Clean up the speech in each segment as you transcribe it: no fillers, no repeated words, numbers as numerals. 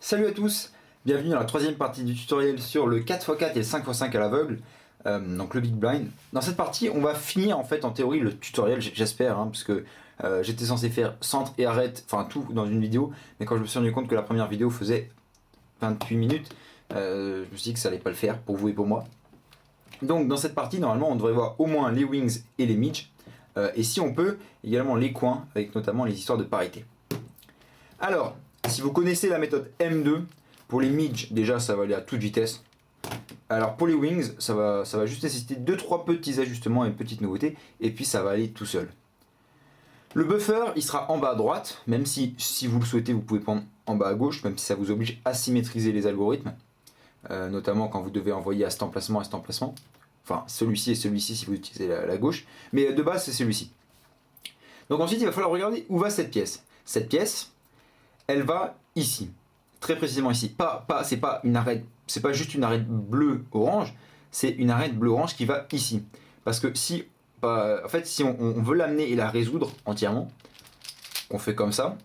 Salut à tous, bienvenue dans la troisième partie du tutoriel sur le 4x4 et le 5x5 à l'aveugle, donc le Big Blind. Dans cette partie, on va finir en fait en théorie le tutoriel, j'espère, parce que j'étais censé faire centre et arrête, enfin tout dans une vidéo, mais quand je me suis rendu compte que la première vidéo faisait 28 minutes, je me suis dit que ça allait pas le faire pour vous et pour moi. Donc dans cette partie, normalement, on devrait voir au moins les wings et les midges, et si on peut, également les coins, avec notamment les histoires de parité. Alors, si vous connaissez la méthode M2, pour les midges, déjà ça va aller à toute vitesse. Alors pour les wings, ça va juste nécessiter 2-3 petits ajustements et une petite nouveauté, et puis ça va aller tout seul. Le buffer, il sera en bas à droite, même si vous le souhaitez, vous pouvez prendre en bas à gauche, même si ça vous oblige à symétriser les algorithmes, notamment quand vous devez envoyer à cet emplacement, à cet emplacement. Enfin, celui-ci et celui-ci si vous utilisez la gauche, mais de base c'est celui-ci. Donc ensuite, il va falloir regarder où va cette pièce. Cette pièce, elle va ici, très précisément ici. C'est pas une arête, c'est pas juste une arête bleu-orange, c'est une arête bleu-orange qui va ici. Parce que si, en fait, si on veut l'amener et la résoudre entièrement, on fait comme ça.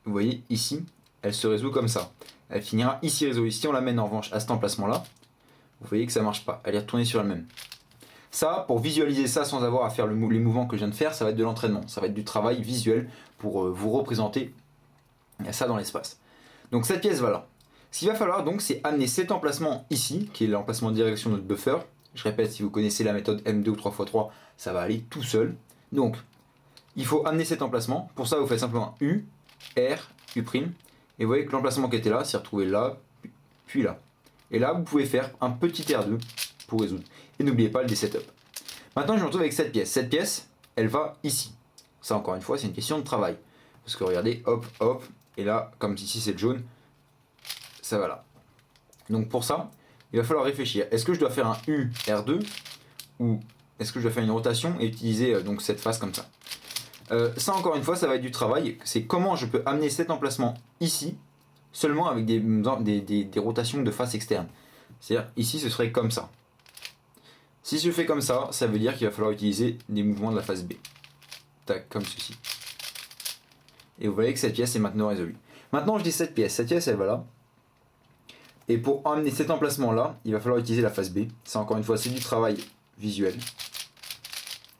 Vous voyez ici, elle se résout comme ça. Elle finira ici résolue. Si on l'amène en revanche à cet emplacement-là, vous voyez que ça marche pas. Elle est retournée sur elle-même. Ça, pour visualiser ça sans avoir à faire les mouvements que je viens de faire, ça va être de l'entraînement. Ça va être du travail visuel pour vous représenter ça dans l'espace. Donc cette pièce va là. Ce qu'il va falloir donc, c'est amener cet emplacement ici, qui est l'emplacement de direction de notre buffer. Je répète, si vous connaissez la méthode M2 ou 3x3, ça va aller tout seul. Donc, il faut amener cet emplacement. Pour ça, vous faites simplement U, R, U'. Et vous voyez que l'emplacement qui était là s'est retrouvé là, puis là. Et là, vous pouvez faire un petit R2 pour résoudre. Et n'oubliez pas le D-setup. Maintenant, je me retrouve avec cette pièce. Cette pièce, elle va ici. Ça, encore une fois, c'est une question de travail. Parce que regardez, hop, hop, et là, comme ici c'est le jaune, ça va là. Donc pour ça, il va falloir réfléchir. Est-ce que je dois faire un U R2 ou est-ce que je dois faire une rotation et utiliser donc cette face comme ça. Ça encore une fois, ça va être du travail. C'est comment je peux amener cet emplacement ici seulement avec des rotations de face externe. C'est-à-dire ici ce serait comme ça. Si je fais comme ça, ça veut dire qu'il va falloir utiliser des mouvements de la face B. Tac, comme ceci. Et vous voyez que cette pièce est maintenant résolue. Maintenant je dis cette pièce elle va là. Et pour amener cet emplacement là, il va falloir utiliser la face B. Ça encore une fois c'est du travail visuel.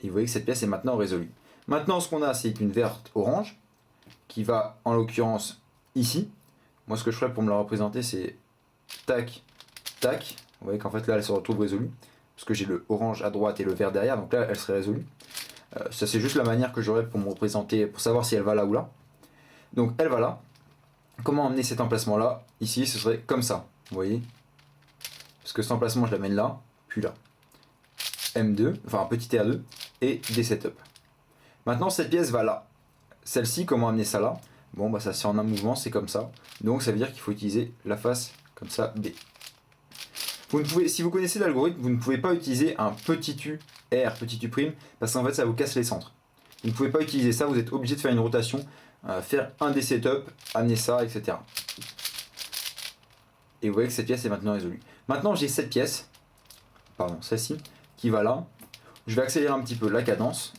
Et vous voyez que cette pièce est maintenant résolue. Maintenant ce qu'on a c'est une verte orange qui va en l'occurrence ici. Moi ce que je ferais pour me la représenter c'est tac, tac. Vous voyez qu'en fait là elle se retrouve résolue. Parce que j'ai le orange à droite et le vert derrière, donc là elle serait résolue. Ça c'est juste la manière que j'aurais pour me représenter, pour savoir si elle va là ou là. Donc elle va là. Comment amener cet emplacement là? Ici ce serait comme ça, vous voyez. Parce que cet emplacement je l'amène là, puis là. M2, enfin petit R2 et des setup. Maintenant cette pièce va là. Celle-ci, comment amener ça là? Bon bah ça c'est en un mouvement, c'est comme ça. Donc ça veut dire qu'il faut utiliser la face comme ça B. Vous ne pouvez, si vous connaissez l'algorithme, vous ne pouvez pas utiliser un petit U, R, petit U', parce qu'en fait ça vous casse les centres. Vous ne pouvez pas utiliser ça, vous êtes obligé de faire une rotation, faire un des setups, amener ça, etc. Et vous voyez que cette pièce est maintenant résolue. Maintenant j'ai cette pièce, pardon, celle-ci, qui va là. Je vais accélérer un petit peu la cadence.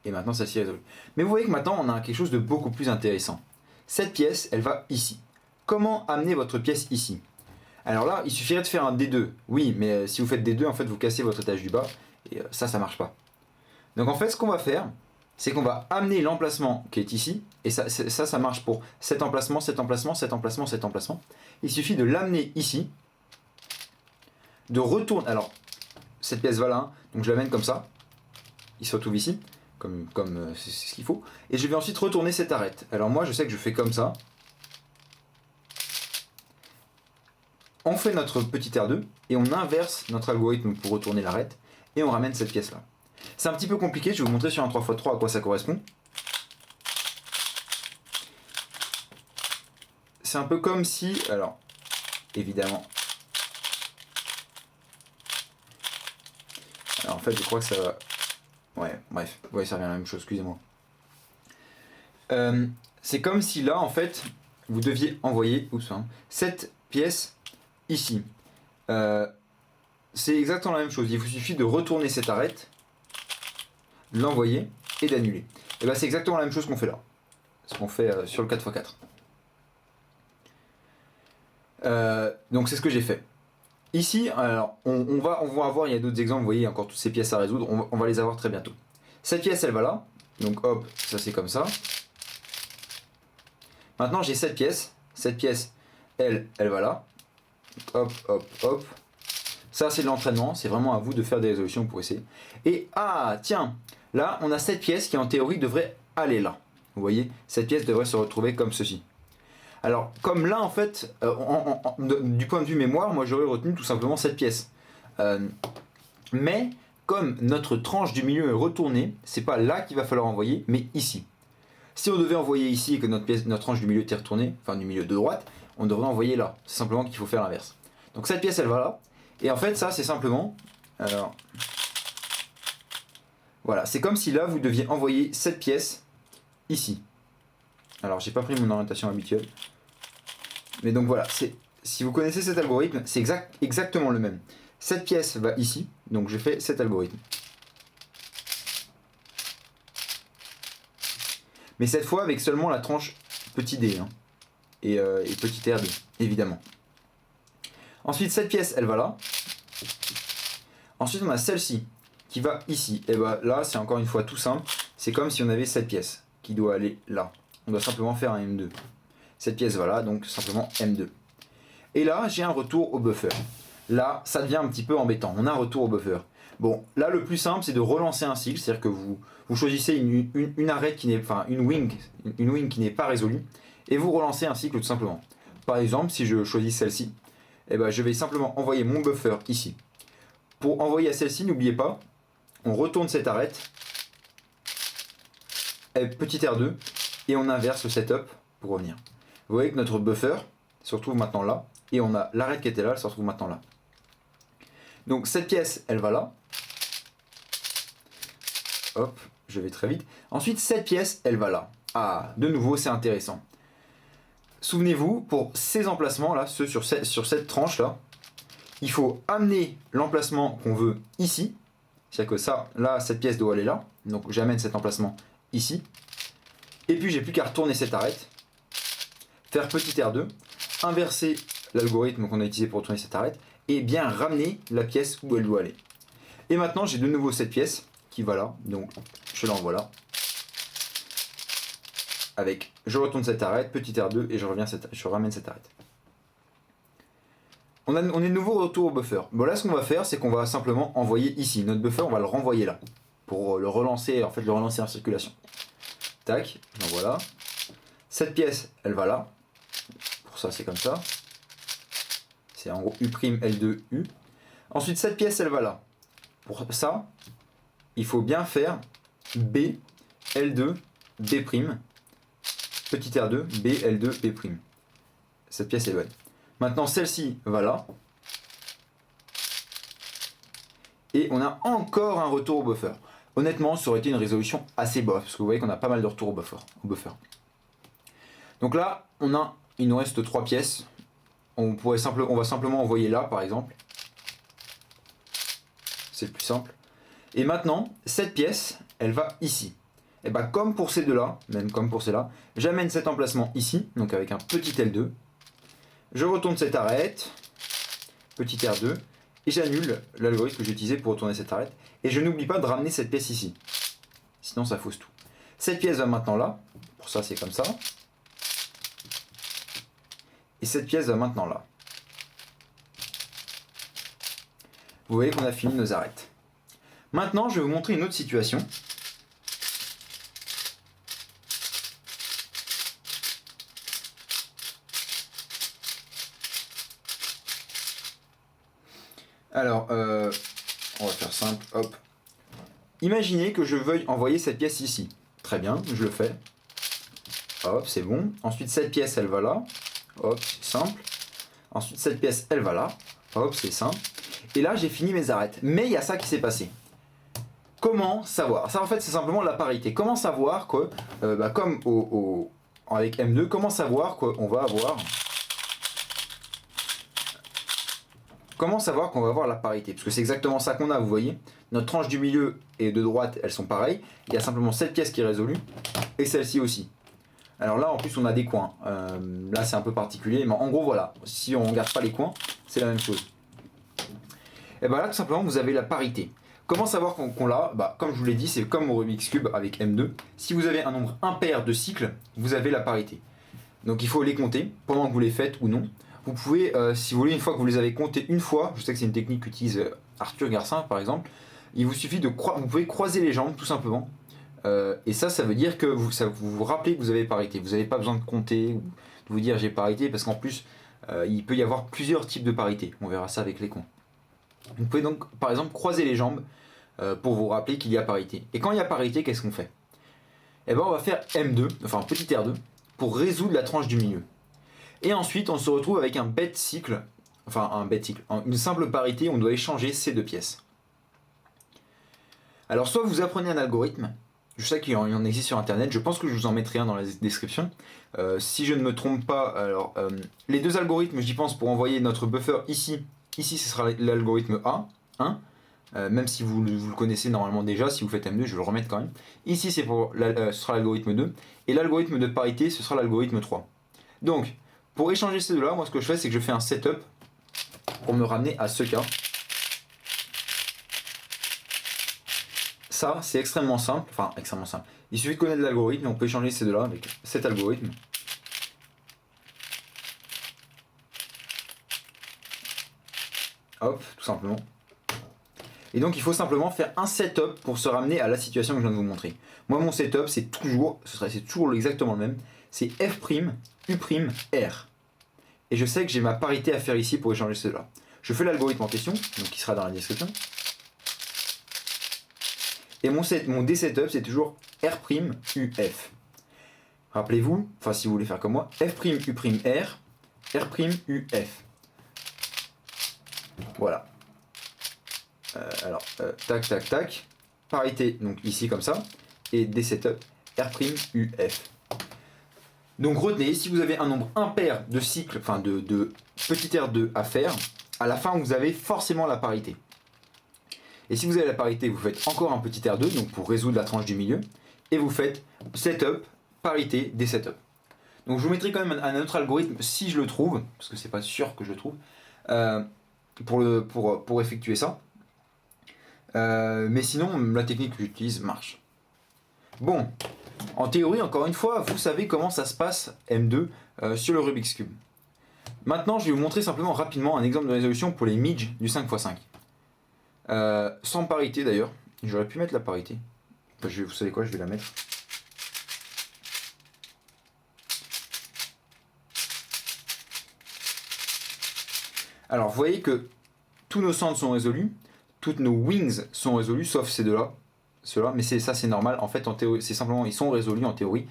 Et maintenant celle-ci est résolue. Mais vous voyez que maintenant on a quelque chose de beaucoup plus intéressant. Cette pièce, elle va ici. Comment amener votre pièce ici? Alors là, il suffirait de faire un D2. Oui, mais si vous faites D2, en fait, vous cassez votre étage du bas. Et ça marche pas. Donc en fait, ce qu'on va faire, c'est qu'on va amener l'emplacement qui est ici. Et ça marche pour cet emplacement, cet emplacement, cet emplacement, cet emplacement. Il suffit de l'amener ici. De retourner. Alors, cette pièce va là. Donc je l'amène comme ça. Il se retrouve ici. Comme c'est ce qu'il faut. Et je vais ensuite retourner cette arête. Alors moi, je sais que je fais comme ça. On fait notre petit R2 et on inverse notre algorithme pour retourner l'arête et on ramène cette pièce là. C'est un petit peu compliqué, je vais vous montrer sur un 3x3 à quoi ça correspond. C'est un peu comme si, alors évidemment, alors en fait je crois que ça va, ouais bref, ouais ça revient à la même chose, excusez-moi. C'est comme si là en fait vous deviez envoyer cette pièce ici. C'est exactement la même chose. Il vous suffit de retourner cette arête, l'envoyer et d'annuler. Et bien c'est exactement la même chose qu'on fait là. Ce qu'on fait sur le 4x4. Donc c'est ce que j'ai fait. Ici, alors, on va avoir, il y a d'autres exemples, vous voyez, il y a encore toutes ces pièces à résoudre, on va les avoir très bientôt. Cette pièce, elle va là, donc hop, ça c'est comme ça. Maintenant j'ai cette pièce, elle va là, hop, hop, hop. Ça c'est de l'entraînement, c'est vraiment à vous de faire des résolutions pour essayer. Et ah, tiens, là on a cette pièce qui en théorie devrait aller là. Vous voyez, cette pièce devrait se retrouver comme ceci. Alors, comme là, en fait, du point de vue mémoire, moi j'aurais retenu tout simplement cette pièce. Mais, comme notre tranche du milieu est retournée, c'est pas là qu'il va falloir envoyer, mais ici. Si on devait envoyer ici et que notre tranche du milieu était retournée, enfin du milieu de droite, on devrait envoyer là. C'est simplement qu'il faut faire l'inverse. Donc cette pièce, elle va là. Et en fait, ça, c'est simplement... Alors, voilà, c'est comme si là, vous deviez envoyer cette pièce ici. Alors, j'ai pas pris mon orientation habituelle. Mais donc voilà, si vous connaissez cet algorithme, c'est exactement le même. Cette pièce va ici, donc je fais cet algorithme. Mais cette fois avec seulement la tranche petit d hein, et petit r2, évidemment. Ensuite, cette pièce, elle va là. Ensuite, on a celle-ci qui va ici. Et bien là, c'est encore une fois tout simple. C'est comme si on avait cette pièce qui doit aller là. On doit simplement faire un M2. Cette pièce va là, donc simplement M2. Et là, j'ai un retour au buffer. Là, ça devient un petit peu embêtant. On a un retour au buffer. Bon, là, le plus simple, c'est de relancer un cycle. C'est-à-dire que vous choisissez une arête qui n'est, enfin, une wing qui n'est pas résolue, et vous relancez un cycle tout simplement. Par exemple, si je choisis celle-ci, eh ben, je vais simplement envoyer mon buffer ici. Pour envoyer à celle-ci, n'oubliez pas, on retourne cette arête, petit R2, et on inverse le setup pour revenir. Vous voyez que notre buffer se retrouve maintenant là, et on a l'arête qui était là, elle se retrouve maintenant là. Donc cette pièce, elle va là. Hop, je vais très vite. Ensuite, cette pièce, elle va là. Ah, de nouveau, c'est intéressant. Souvenez-vous, pour ces emplacements là, ceux sur cette tranche là, il faut amener l'emplacement qu'on veut ici. C'est-à-dire que ça, là, cette pièce doit aller là. Donc j'amène cet emplacement ici. Et puis j'ai plus qu'à retourner cette arête, faire petit R2, inverser l'algorithme qu'on a utilisé pour retourner cette arête, et bien ramener la pièce où elle doit aller. Et maintenant j'ai de nouveau cette pièce qui va là, donc je l'envoie là. Avec, je retourne cette arête, petit R2, et je ramène cette arête. On est de nouveau retour au buffer. Bon là ce qu'on va faire, c'est qu'on va simplement envoyer ici. Notre buffer, on va le renvoyer là. Pour le relancer, en circulation. Tac, j'envoie là. Cette pièce, elle va là. Pour ça, c'est comme ça. C'est en gros U', L2, U. Ensuite, cette pièce, elle va là. Pour ça, il faut bien faire B, L2, B'. Petit R2, B, L2, B'. Cette pièce est bonne. Maintenant, celle-ci va là. Et on a encore un retour au buffer. Honnêtement, ça aurait été une résolution assez basse, parce que vous voyez qu'on a pas mal de retours au buffer. Donc là, il nous reste 3 pièces. On va simplement envoyer là, par exemple. C'est le plus simple. Et maintenant, cette pièce, elle va ici. Et bien, comme pour ces deux-là, même comme pour celle-là, j'amène cet emplacement ici, donc avec un petit L2. Je retourne cette arête, petit R2, et j'annule l'algorithme que j'ai utilisé pour retourner cette arête. Et je n'oublie pas de ramener cette pièce ici. Sinon, ça fausse tout. Cette pièce va maintenant là. Pour ça, c'est comme ça. Et cette pièce va maintenant là. Vous voyez qu'on a fini nos arêtes. Maintenant, je vais vous montrer une autre situation. Alors, on va faire simple, hop. Imaginez que je veuille envoyer cette pièce ici. Très bien, je le fais. Hop, c'est bon. Ensuite, cette pièce, elle va là. Hop, c'est simple. Ensuite, cette pièce, elle va là. Hop, c'est simple. Et là, j'ai fini mes arêtes. Mais il y a ça qui s'est passé. Comment savoir? Ça, en fait, c'est simplement la parité. Comment savoir que, comme avec M2, comment savoir qu'on va avoir... Comment savoir qu'on va avoir la parité? Parce que c'est exactement ça qu'on a, vous voyez. Notre tranche du milieu et de droite, elles sont pareilles. Il y a simplement cette pièce qui est résolue, et celle-ci aussi. Alors là en plus on a des coins, là c'est un peu particulier, mais en gros voilà, si on ne regarde pas les coins, c'est la même chose. Et bien là tout simplement vous avez la parité. Comment savoir qu'on l'a? Bah, comme je vous l'ai dit, c'est comme au Rubik's Cube avec M2. Si vous avez un nombre impair de cycles, vous avez la parité. Donc il faut les compter pendant que vous les faites ou non. Vous pouvez, si vous voulez, une fois que vous les avez comptés une fois, je sais que c'est une technique qu'utilise Arthur Garcin par exemple, il vous suffit vous pouvez croiser les jambes tout simplement. Et ça veut dire que vous vous rappelez que vous avez parité. Vous n'avez pas besoin de compter ou de vous dire j'ai parité, parce qu'en plus, il peut y avoir plusieurs types de parité. On verra ça avec les coins. Vous pouvez donc par exemple croiser les jambes pour vous rappeler qu'il y a parité. Et quand il y a parité, qu'est-ce qu'on fait? Eh ben on va faire M2, enfin petit R2, pour résoudre la tranche du milieu. Et ensuite on se retrouve avec un bête cycle, une simple parité, on doit échanger ces deux pièces. Alors soit vous apprenez un algorithme, je sais qu'il y en existe sur internet, je pense que je vous en mettrai un dans la description. Si je ne me trompe pas, alors les deux algorithmes, j'y pense, pour envoyer notre buffer ici ce sera l'algorithme A1, même si vous le connaissez normalement déjà, si vous faites M2, je vais le remettre quand même. Ici ce sera l'algorithme 2, et l'algorithme de parité, ce sera l'algorithme 3. Donc, pour échanger ces deux-là, moi ce que je fais, c'est que je fais un setup pour me ramener à ce cas. Ça, c'est extrêmement simple, il suffit de connaître l'algorithme, on peut échanger ces deux-là avec cet algorithme. Hop, tout simplement. Et donc il faut simplement faire un setup pour se ramener à la situation que je viens de vous montrer. Moi mon setup c'est toujours exactement le même, c'est F', U', R. Et je sais que j'ai ma parité à faire ici pour échanger ceux-là. Je fais l'algorithme en question, donc qui sera dans la description. Et mon D-setup c'est toujours R', U, F. Rappelez-vous, enfin si vous voulez faire comme moi, F', U', R, R', U, F. Voilà. Tac, tac, tac. Parité, donc ici comme ça. Et des setups R', U, F. Donc retenez, si vous avez un nombre impair de cycles, enfin de petit R2 à faire, à la fin vous avez forcément la parité. Et si vous avez la parité, vous faites encore un petit R2, donc pour résoudre la tranche du milieu, et vous faites setup, parité, des setups. Donc je vous mettrai quand même un autre algorithme si je le trouve, parce que c'est pas sûr que je le trouve, pour effectuer ça. Mais sinon, la technique que j'utilise marche. Bon, en théorie, encore une fois, vous savez comment ça se passe M2 sur le Rubik's Cube. Maintenant, je vais vous montrer simplement rapidement un exemple de résolution pour les midges du 5x5. Sans parité d'ailleurs, j'aurais pu mettre la parité. Enfin, vous savez quoi, je vais la mettre. Alors, vous voyez que tous nos centres sont résolus, toutes nos wings sont résolus, sauf ces deux-là, ceux-là, mais ça c'est normal. En fait, en théorie, c'est simplement ils sont résolus en théorie.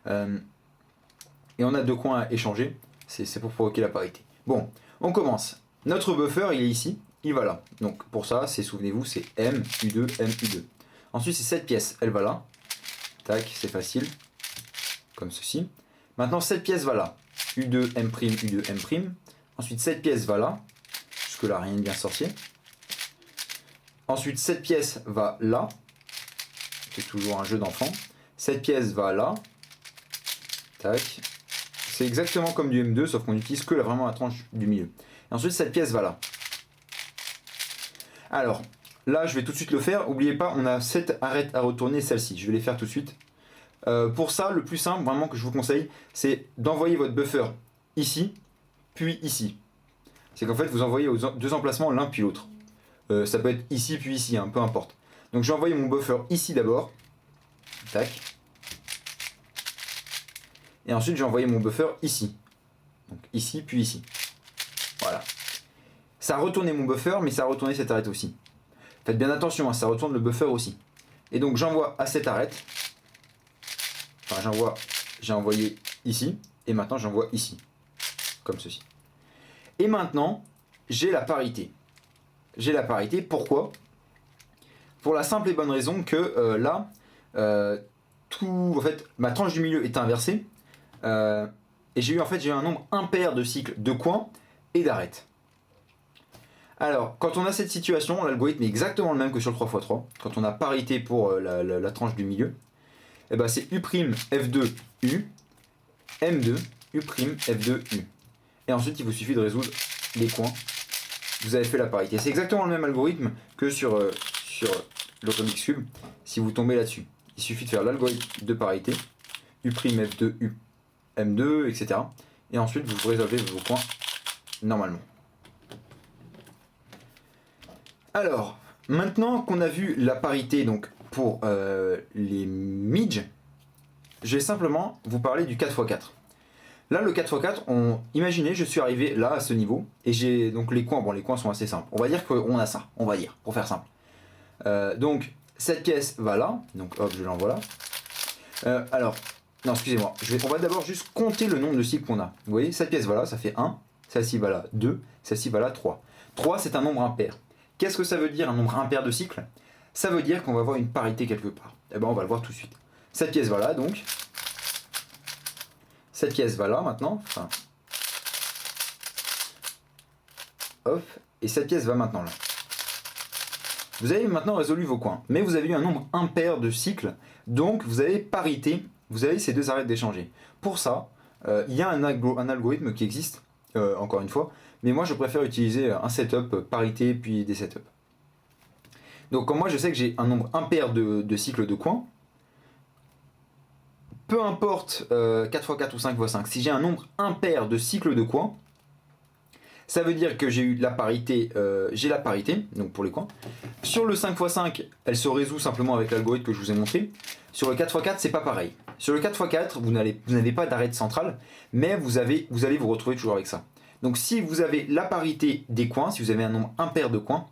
Et on a deux coins à échanger, c'est pour provoquer la parité. Bon, on commence. Notre buffer, il est ici, il va là. Donc pour ça, souvenez-vous, c'est M, U2, M, U2. Ensuite, c'est cette pièce, elle va là. Tac, c'est facile, comme ceci. Maintenant, cette pièce va là. U2, M', U2, M'. Ensuite, cette pièce va là. Jusque-là, rien de bien sorcier. Ensuite, cette pièce va là. C'est toujours un jeu d'enfant. Cette pièce va là. Tac. C'est exactement comme du M2, sauf qu'on n'utilise que vraiment la tranche du milieu. Et ensuite, cette pièce va là. Alors, là, je vais tout de suite le faire. N'oubliez pas, on a 7 arêtes à retourner, celle-ci. Je vais les faire tout de suite. Pour ça, le plus simple, vraiment, que je vous conseille, c'est d'envoyer votre buffer ici, puis ici. C'est qu'en fait, vous envoyez aux deux emplacements l'un puis l'autre. Ça peut être ici puis ici, hein, peu importe. Donc, j'ai envoyé mon buffer ici d'abord. Tac. Et ensuite, j'ai envoyé mon buffer ici. Donc, ici puis ici. Voilà. Ça a retourné mon buffer, mais ça a retourné cette arête aussi. Faites bien attention, hein, ça retourne le buffer aussi. Et donc, j'envoie à cette arête. Enfin, j'ai envoyé ici, et maintenant j'envoie ici, comme ceci. Et maintenant, j'ai la parité. J'ai la parité, pourquoi? Pour la simple et bonne raison que là, en fait, ma tranche du milieu est inversée, et j'ai eu un nombre impair de cycles de coins et d'arêtes. Alors, quand on a cette situation, l'algorithme est exactement le même que sur le 3x3, quand on a parité pour la tranche du milieu. Eh ben c'est U', F2, U, M2, U', F2, U. Et ensuite, il vous suffit de résoudre les coins. Vous avez fait la parité. C'est exactement le même algorithme que sur le Rubik's Cube. Si vous tombez là-dessus, il suffit de faire l'algorithme de parité, U', F2, U, M2, etc. Et ensuite, vous résolvez vos coins normalement. Alors, maintenant qu'on a vu la parité donc, pour les midges, je vais simplement vous parler du 4x4. Là, le 4x4, imaginez, je suis arrivé là, à ce niveau, et j'ai donc les coins, bon, les coins sont assez simples. On va dire qu'on a ça, on va dire, pour faire simple. Donc, cette pièce va là, donc hop, je l'envoie là. Alors, non, excusez-moi, on va d'abord juste compter le nombre de cycles qu'on a. Vous voyez, cette pièce va là, ça fait 1, celle-ci va là, 2, celle-ci va là, 3. 3, c'est un nombre impair. Qu'est-ce que ça veut dire, un nombre impair de cycles? Ça veut dire qu'on va avoir une parité quelque part. Eh ben, on va le voir tout de suite. Cette pièce va là, donc. Cette pièce va là, maintenant. Enfin. Hop. Et cette pièce va maintenant là. Vous avez maintenant résolu vos coins. Mais vous avez eu un nombre impair de cycles. Donc, vous avez parité. Vous avez ces deux arêtes d'échanger. Pour ça, il y a un algorithme qui existe, encore une fois. Mais moi, je préfère utiliser un setup parité, puis des setups. Donc, comme moi, je sais que j'ai un nombre impair de cycles de coins, peu importe 4x4 ou 5x5, si j'ai un nombre impair de cycles de coins, ça veut dire que j'ai eu la parité, donc pour les coins. Sur le 5x5, elle se résout simplement avec l'algorithme que je vous ai montré. Sur le 4x4, c'est pas pareil. Sur le 4x4, vous n'avez pas d'arête centrale, mais vous allez vous retrouver toujours avec ça. Donc si vous avez la parité des coins, si vous avez un nombre impair de coins,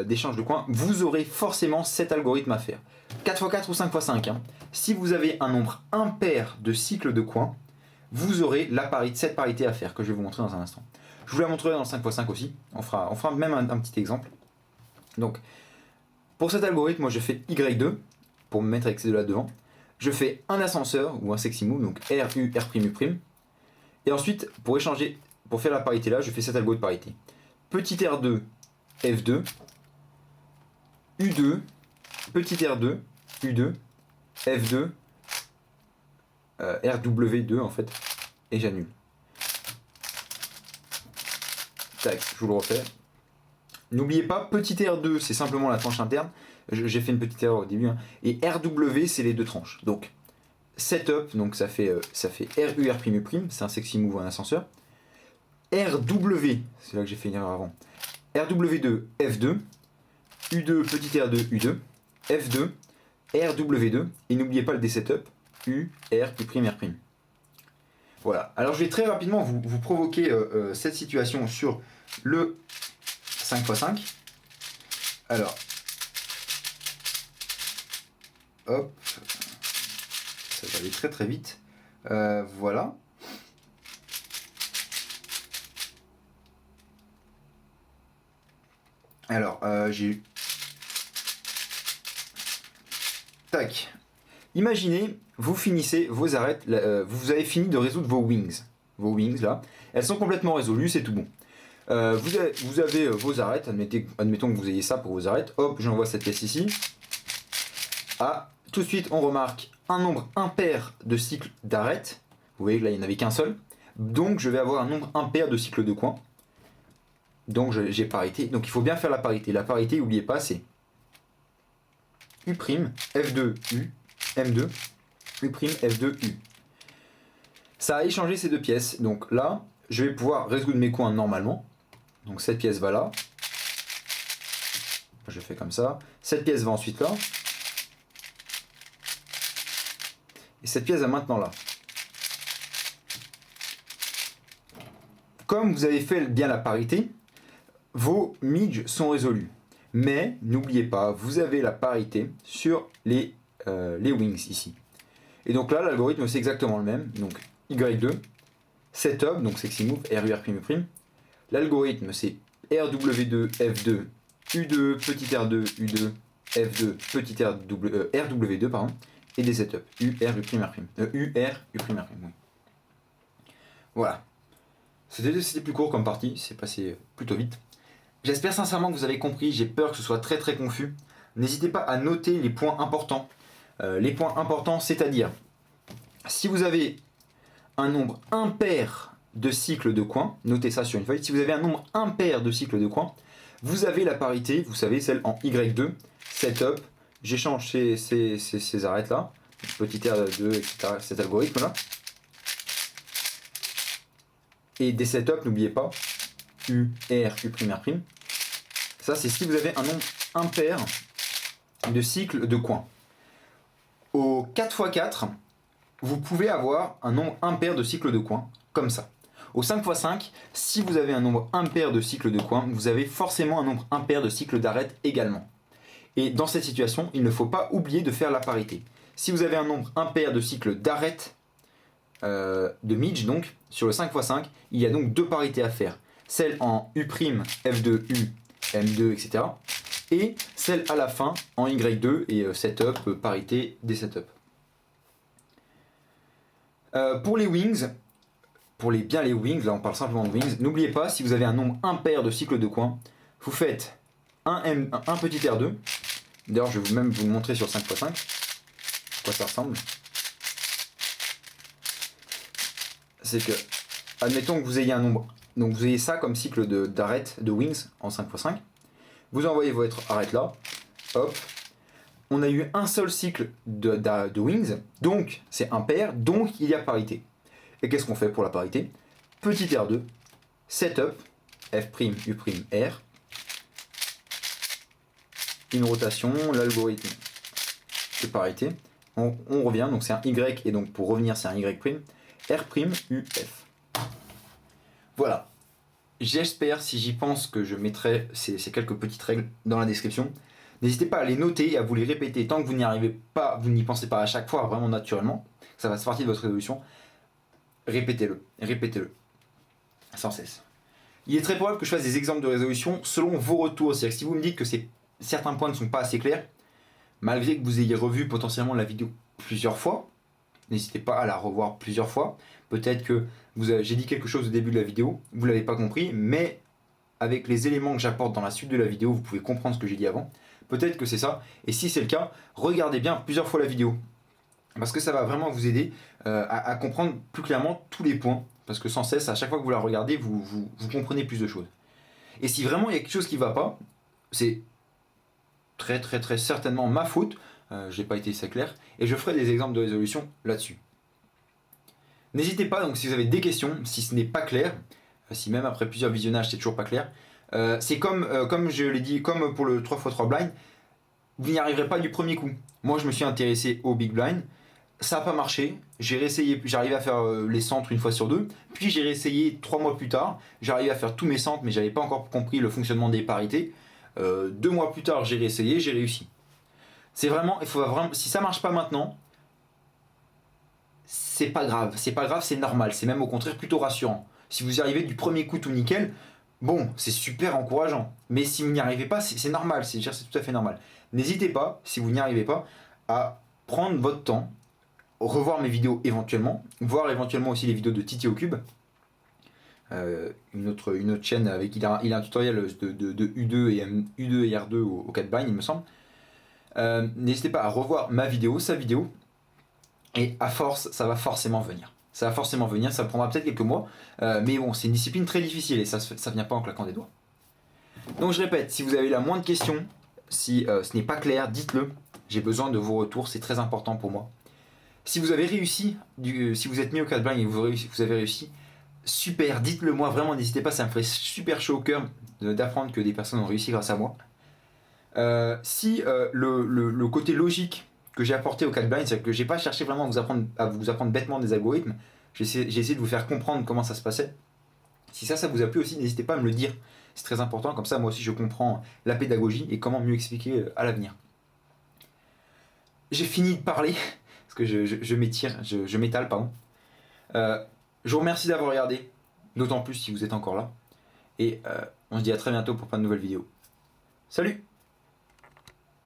d'échange de coins, vous aurez forcément cet algorithme à faire. 4x4 ou 5x5, hein. Si vous avez un nombre impair de cycles de coins, vous aurez cette parité à faire, que je vais vous montrer dans un instant. Je vous la montrerai dans le 5x5 aussi, on fera même un petit exemple. Donc, pour cet algorithme, moi je fais Y2, pour me mettre avec ces deux là devant. Je fais un ascenseur, ou un sexy move, donc R, U, R', U'. Et ensuite, pour faire la parité là, je fais cet algorithme de parité. Petit R2, F2, U2, petit R2, U2, F2, RW2 en fait, et j'annule. Tac, je vous le refais. N'oubliez pas, petit R2 c'est simplement la tranche interne, j'ai fait une petite erreur au début, hein. Et RW c'est les deux tranches. Donc setup, donc ça fait RU, R', c'est un sexy move ou un ascenseur. RW, c'est là que j'ai fait une erreur avant. RW2, F2, U2, petit R2, U2, F2, RW2, et n'oubliez pas le D-setup, U, R, U', R'. Voilà, alors je vais très rapidement vous provoquer cette situation sur le 5x5. Alors, hop, ça va aller très très vite. Voilà. Alors, j'ai eu... Tac. Imaginez, vous finissez vos arêtes, vous avez fini de résoudre vos wings. Vos wings, là. Elles sont complètement résolues, c'est tout bon. Vous avez vos arêtes, admettons que vous ayez ça pour vos arêtes. Hop, j'envoie cette pièce ici. Ah, tout de suite, on remarque un nombre impair de cycles d'arêtes. Vous voyez que là, il n'y en avait qu'un seul. Donc, je vais avoir un nombre impair de cycles de coins. Donc, j'ai parité. Donc, il faut bien faire la parité. La parité, n'oubliez pas, c'est U', F2, U, M2, U', F2, U. Ça a échangé ces deux pièces. Donc là, je vais pouvoir résoudre mes coins normalement. Donc cette pièce va là. Je fais comme ça. Cette pièce va ensuite là. Et cette pièce va maintenant là. Comme vous avez fait bien la parité, vos midges sont résolus. Mais n'oubliez pas, vous avez la parité sur les wings ici. Et donc là, l'algorithme c'est exactement le même. Donc Y2, setup, donc sexy move, RU, R', l'algorithme c'est RW2, F2, U2, petit R2, U2, F2, petit RW2, pardon, et des setups, U, R, U', R'. U, R, U', R', oui. Voilà. C'était plus court comme partie, c'est passé plutôt vite. J'espère sincèrement que vous avez compris, j'ai peur que ce soit très très confus. N'hésitez pas à noter les points importants. Les points importants, c'est-à-dire, si vous avez un nombre impair de cycles de coins, notez ça sur une feuille, si vous avez un nombre impair de cycles de coins, vous avez la parité, vous savez, celle en Y2, setup, j'échange ces arêtes-là, petit R2, etc., cet algorithme-là. Et des setups, n'oubliez pas, U, R, U', R'. Ça, c'est si vous avez un nombre impair de cycles de coins. Au 4x4, vous pouvez avoir un nombre impair de cycles de coins, comme ça. Au 5x5, si vous avez un nombre impair de cycles de coins, vous avez forcément un nombre impair de cycles d'arêtes également. Et dans cette situation, il ne faut pas oublier de faire la parité. Si vous avez un nombre impair de cycles d'arêtes, de Midge, donc, sur le 5x5, il y a donc deux parités à faire. Celle en U', F2U, M2, etc. Et celle à la fin en Y2 et setup, parité des setups. Pour les wings, bien les wings, là on parle simplement de wings, n'oubliez pas, si vous avez un nombre impair de cycles de coins, vous faites un petit R2. D'ailleurs, je vais même vous le montrer sur 5x5, à quoi ça ressemble. C'est que, admettons que vous ayez un nombre, donc vous ayez ça comme cycle d'arêtes, de wings en 5x5. Vous envoyez votre arête là, hop. On a eu un seul cycle de wings, donc c'est impair, donc il y a parité. Et qu'est-ce qu'on fait pour la parité? Petit R2, setup, F', U', R. Une rotation, l'algorithme de parité. On revient, donc c'est un Y, et donc pour revenir c'est un Y', R', U, F. Voilà. J'espère, si j'y pense, que je mettrai ces quelques petites règles dans la description. N'hésitez pas à les noter et à vous les répéter tant que vous n'y arrivez pas, vous n'y pensez pas à chaque fois, vraiment naturellement. Ça va faire partie de votre résolution. Répétez-le, sans cesse. Il est très probable que je fasse des exemples de résolution selon vos retours. C'est-à-dire que si vous me dites que certains points ne sont pas assez clairs, malgré que vous ayez revu potentiellement la vidéo plusieurs fois, n'hésitez pas à la revoir plusieurs fois. Peut-être que j'ai dit quelque chose au début de la vidéo, vous ne l'avez pas compris, mais avec les éléments que j'apporte dans la suite de la vidéo, vous pouvez comprendre ce que j'ai dit avant. Peut-être que c'est ça, et si c'est le cas, regardez bien plusieurs fois la vidéo. Parce que ça va vraiment vous aider à comprendre plus clairement tous les points. Parce que sans cesse, à chaque fois que vous la regardez, vous comprenez plus de choses. Et si vraiment il y a quelque chose qui ne va pas, c'est très certainement ma faute. Je n'ai pas été assez clair. Et je ferai des exemples de résolution là-dessus. N'hésitez pas, donc si vous avez des questions, si ce n'est pas clair, si même après plusieurs visionnages c'est toujours pas clair, c'est comme je l'ai dit, comme pour le 3x3 blind, vous n'y arriverez pas du premier coup. Moi je me suis intéressé au big blind, ça n'a pas marché, j'ai réessayé, j'arrivais à faire les centres une fois sur deux, puis j'ai réessayé 3 mois plus tard, j'arrivais à faire tous mes centres mais j'avais pas encore compris le fonctionnement des parités. 2 mois plus tard j'ai réessayé, j'ai réussi. C'est vraiment, si ça marche pas maintenant, c'est pas grave, c'est normal, c'est même au contraire plutôt rassurant. Si vous y arrivez du premier coup tout nickel, bon, c'est super encourageant. Mais si vous n'y arrivez pas, c'est normal, c'est tout à fait normal. N'hésitez pas, si vous n'y arrivez pas, à prendre votre temps, revoir mes vidéos éventuellement, voir éventuellement aussi les vidéos de Titi au Cube. Une autre chaîne avec il a un tutoriel de U2 et R2 au 4 bind, il me semble. N'hésitez pas à revoir ma vidéo, sa vidéo. Et à force, ça va forcément venir. Ça prendra peut-être quelques mois, mais bon, c'est une discipline très difficile et ça vient pas en claquant des doigts. Donc je répète, si vous avez la moindre question, si ce n'est pas clair, dites-le. J'ai besoin de vos retours, c'est très important pour moi. Si vous avez réussi, si vous êtes mis au 4 blind et vous avez réussi, super, dites-le moi, vraiment n'hésitez pas, ça me ferait super chaud au cœur d'apprendre que des personnes ont réussi grâce à moi. Si le côté logique que j'ai apporté au 4 blind, c'est que j'ai pas cherché vraiment à vous apprendre bêtement des algorithmes, j'ai essayé de vous faire comprendre comment ça se passait. Si ça vous a plu aussi, n'hésitez pas à me le dire, c'est très important, comme ça moi aussi je comprends la pédagogie et comment mieux expliquer à l'avenir. J'ai fini de parler, parce que je m'étire, je m'étale, pardon. Je vous remercie d'avoir regardé, d'autant plus si vous êtes encore là, et on se dit à très bientôt pour plein de nouvelles vidéos. Salut!